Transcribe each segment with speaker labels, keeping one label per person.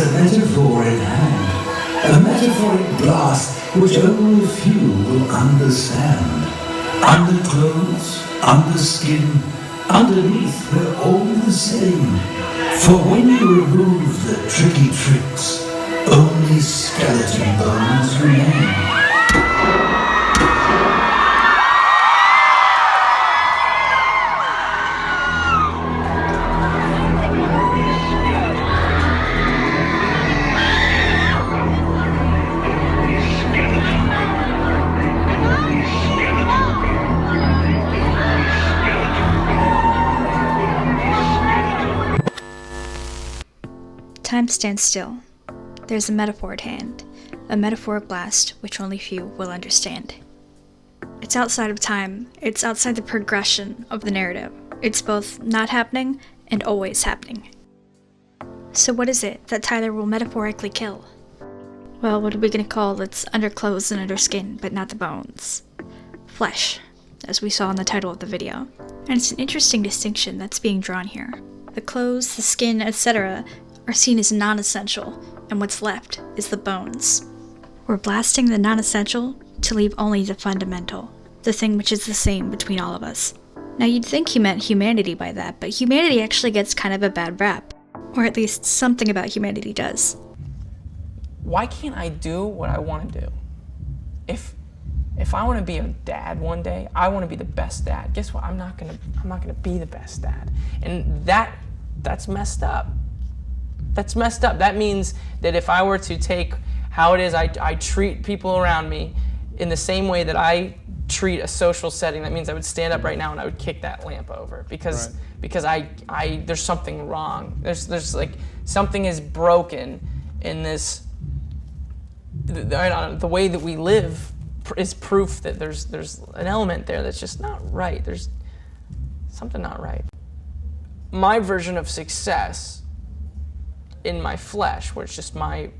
Speaker 1: there's a metaphor in hand, a metaphoric blast which only few will understand. Under clothes, under skin, underneath we're all the same. For when you remove the tricky tricks, only skeleton bones remain.
Speaker 2: Time stands still. There's a metaphor at hand, a metaphoric blast which only few will understand. It's outside of time, it's outside the progression of the narrative. It's both not happening and always happening. So what is it that Tyler will metaphorically kill? Well, what are we gonna call that's under clothes and under skin, but not the bones? Flesh, as we saw in the title of the video. And it's an interesting distinction that's being drawn here. The clothes, the skin, etc. are seen as non-essential, and what's left is the bones. We're blasting the non-essential to leave only the fundamental, the thing which is the same between all of us. Now you'd think he meant humanity by that, but humanity actually gets kind of a bad rap. Or at least something about humanity does.
Speaker 3: Why can't I do what I want to do? If I want to be a dad one day, I want to be the best dad. Guess what? I'm not gonna be the best dad. And that's messed up. That's messed up. That means that if I were to take how it is I treat people around me in the same way that I treat a social setting, that means I would stand up right now and I would kick that lamp over because there's something wrong. There's like something is broken in this. The way that we live is proof that there's an element there that's just not right. There's something not right. My version of success in my flesh, where it's just my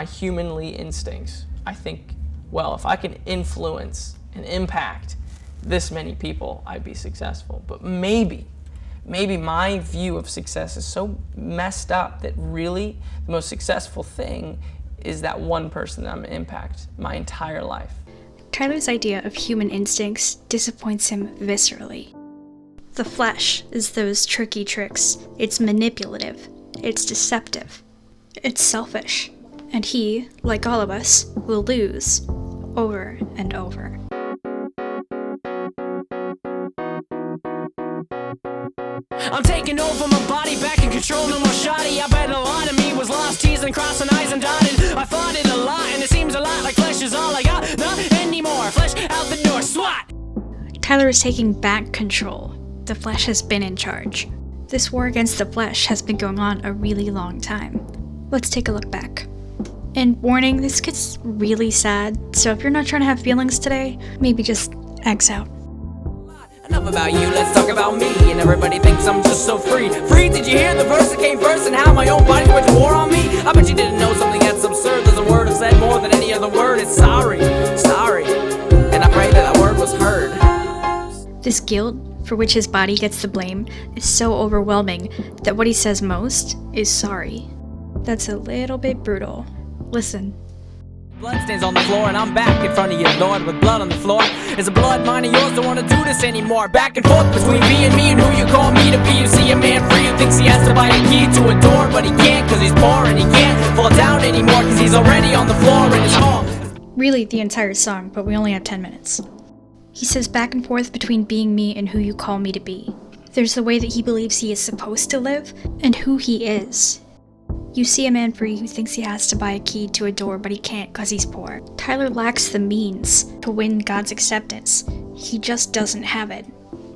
Speaker 3: humanly instincts, I think, well, if I can influence and impact this many people, I'd be successful. But maybe my view of success is so messed up that really the most successful thing is that one person that I'm gonna impact my entire life.
Speaker 2: Tyler's idea of human instincts disappoints him viscerally. The flesh is those tricky tricks. It's manipulative. It's deceptive. It's selfish. And he, like all of us, will lose over and over.
Speaker 4: I'm taking over my body, back in control, no more shoddy. I bet a lot of me was lost, teasing, crossing eyes and dotted. I fought it a lot, and it seems a lot like flesh is all I got. Not anymore, flesh out the door, swat!
Speaker 2: Tyler is taking back control. The flesh has been in charge. This war against the flesh has been going on a really long time. Let's take a look back. And warning, this gets really sad, so if you're not trying to have feelings today, maybe just X out.
Speaker 4: Enough about you, let's talk about me. And everybody thinks I'm just so free. Free, did you hear the verse that came first and how my own body went to war on me? I bet you didn't know something that's absurd. There's a word that's said more than any other word. It's sorry, sorry. And I pray that word was heard.
Speaker 2: This guilt, for which his body gets the blame, is so overwhelming that what he says most is sorry. That's a little bit brutal. Listen.
Speaker 4: Blood stains on the floor and I'm back in front of you, Lord, with blood on the floor. Is a blood mine of yours? Don't wanna do this anymore. Back and forth between me and who you call me to be. You see a man free who thinks he has to buy a key to a door, but he can't cause he's poor and he can't fall down anymore cause he's already on the floor in his hall.
Speaker 2: Really the entire song, but we only have 10 minutes. He says back and forth between being me and who you call me to be. There's the way that he believes he is supposed to live and who he is. You see a man free who thinks he has to buy a key to a door, but he can't cause he's poor. Tyler lacks the means to win God's acceptance. He just doesn't have it.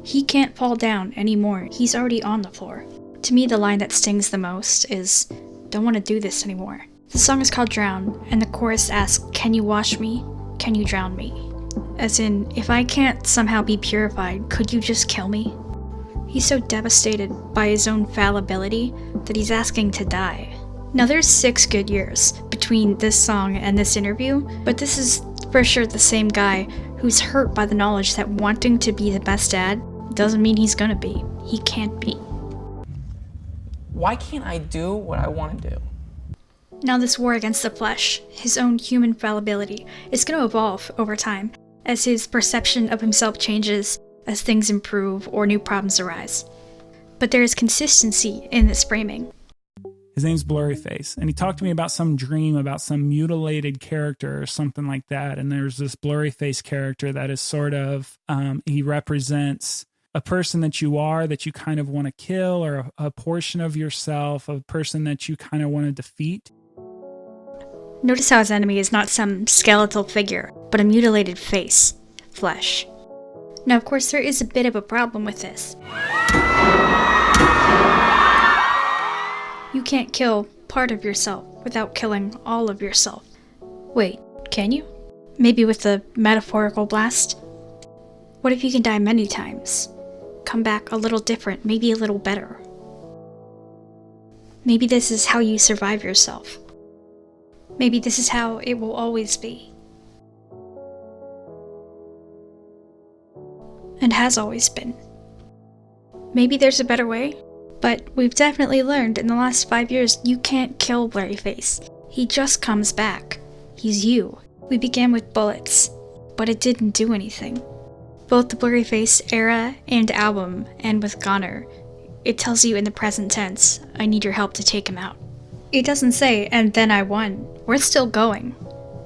Speaker 2: He can't fall down anymore. He's already on the floor. To me, the line that stings the most is, "Don't want to do this anymore." The song is called Drown, and the chorus asks, "Can you wash me? Can you drown me?" As in, if I can't somehow be purified, could you just kill me? He's so devastated by his own fallibility that he's asking to die. Now there's 6 good years between this song and this interview, but this is for sure the same guy who's hurt by the knowledge that wanting to be the best dad doesn't mean he's gonna be. He can't be.
Speaker 3: Why can't I do what I want to do?
Speaker 2: Now this war against the flesh, his own human fallibility, is going to evolve over time as his perception of himself changes, as things improve or new problems arise. But there is consistency in this framing.
Speaker 5: His name's Blurryface, and he talked to me about some dream about some mutilated character or something like that. And there's this Blurryface character that is sort of, he represents a person that you are, that you kind of want to kill, or a portion of yourself, a person that you kind of want to defeat.
Speaker 2: Notice how his enemy is not some skeletal figure, but a mutilated face, flesh. Now, of course, there is a bit of a problem with this. You can't kill part of yourself without killing all of yourself. Wait, can you? Maybe with a metaphorical blast? What if you can die many times? Come back a little different, maybe a little better. Maybe this is how you survive yourself. Maybe this is how it will always be. And has always been. Maybe there's a better way? But we've definitely learned in the last 5 years you can't kill Blurryface. He just comes back. He's you. We began with bullets, but it didn't do anything. Both the Blurryface era and album end with Goner. It tells you in the present tense, I need your help to take him out. It doesn't say, and then I won. We're still going.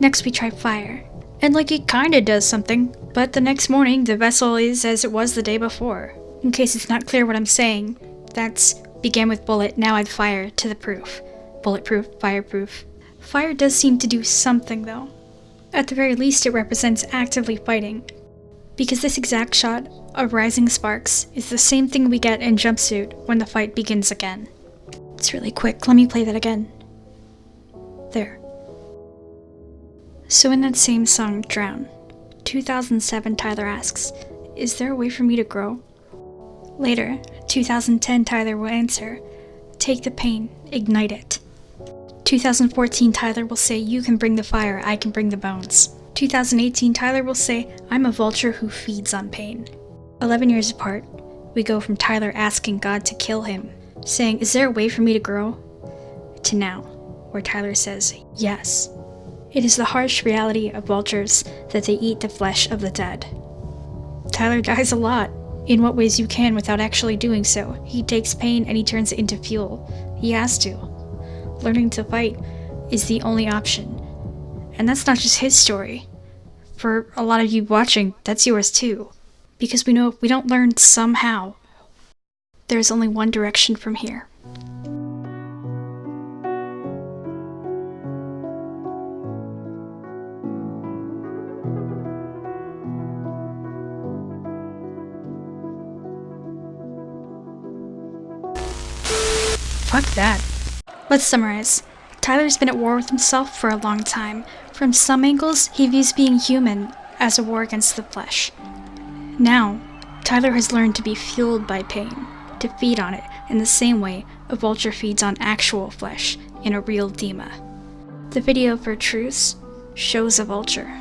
Speaker 2: Next we try fire. And like it kinda does something, but the next morning the vessel is as it was the day before. In case it's not clear what I'm saying, that's began with bullet, now add fire to the proof. Bulletproof, fireproof. Fire does seem to do something though. At the very least it represents actively fighting. Because this exact shot of rising sparks is the same thing we get in Jumpsuit when the fight begins again. It's really quick, let me play that again. There. So in that same song, Drown, 2007 Tyler asks, is there a way for me to grow? Later, 2010 Tyler will answer, take the pain, ignite it. 2014 Tyler will say, you can bring the fire, I can bring the bones. 2018 Tyler will say, I'm a vulture who feeds on pain. 11 years apart, we go from Tyler asking God to kill him, saying, is there a way for me to grow? To now, where Tyler says, yes. It is the harsh reality of vultures that they eat the flesh of the dead. Tyler dies a lot. In what ways you can without actually doing so. He takes pain and he turns it into fuel. He has to. Learning to fight is the only option. And that's not just his story. For a lot of you watching, that's yours too. Because we know if we don't learn somehow, there's only one direction from here. Fuck that. Let's summarize. Tyler's been at war with himself for a long time. From some angles, he views being human as a war against the flesh. Now, Tyler has learned to be fueled by pain, to feed on it in the same way a vulture feeds on actual flesh in a real dema. The video for Truce shows a vulture.